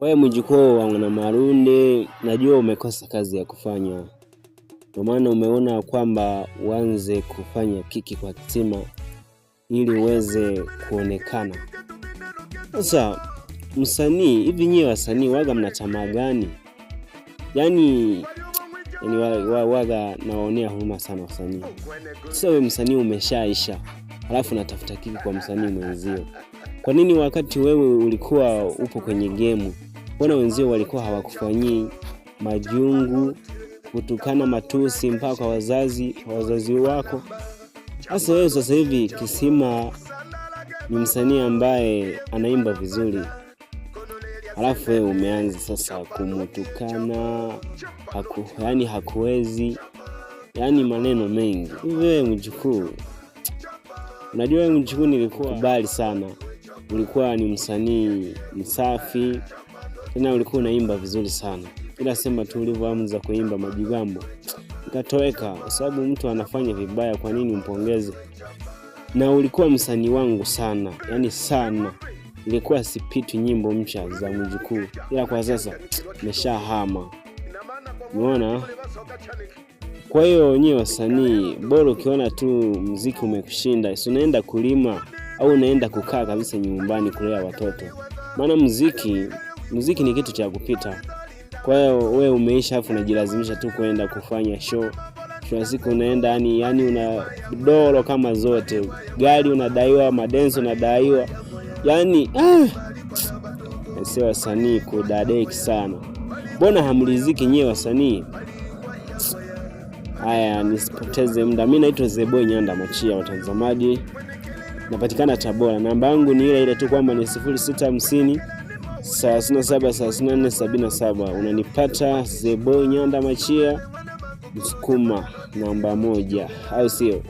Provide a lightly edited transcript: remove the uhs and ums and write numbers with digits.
Wewe mjukuu wa Mwana Marundi, najua umekosa kazi ya kufanya. Kwa maana umeona kwamba uanze kufanya kiki kwa kisima ili uweze kuonekana. Sasa msanii, hivi nyewe wasanii waga mna tamaa gani? Yaani waga nawaonea huruma sana wasanii. Sasa wewe msanii umeshaisha, halafu unatafuta kiki kwa msanii mwenzio. Kwa nini wakati wewe ulikuwa upo kwenye game, mbona wenzio walikuwa hawakufanyii majungu, kutukana matusi mpaka kwa wazazi wako? Sasa wewe sasa hivi kisima ni msanii ambaye anaimba vizuri, halafu wewe umeanza sasa kumutukana, yani hakuwezi, yani maneno mengi. Wewe mjukuu, unajua wewe mjukuu nilikuwa kubali sana. Ulikuwa ni msanii msafi, tena ulikuwa unaimba vizuri sana. Ila sema tu ulivyoanza kuimba majigambo nikatoweka, kwa sababu mtu anafanya vibaya, kwa nini umpongeze? Na ulikuwa msanii wangu sana, yani sana. Ilikuwa sipiti nyimbo mpya za mjukuu, ila kwa sasa nimeshahama. Umeona? Kwa hiyo nyewe wasanii, bora ukiona tu muziki umekushinda, si unaenda kulima au unaenda kukaa kabisa nyumbani kulea watoto. Maana muziki ni kitu cha kupita. Kwa hiyo wewe umeisha, afu unajilazimisha tu kwenda kufanya show. Kwa siku unaenda yani una dolo kama zote. Gari unadaiwa, madenso unadaiwa. Yani sio wasanii kudadeki sana. Mbona hamliziki nyewe wasanii? Haya, nisipoteze muda. Mimi naitwa Zeboy Nyanda Machia, watazamaji. Napatikana Tabora. Namba yangu ni ile tu kwamba ni 0650 37 unanipata Zeboy Nyanda Machia, Msukuma namba 1, au sio?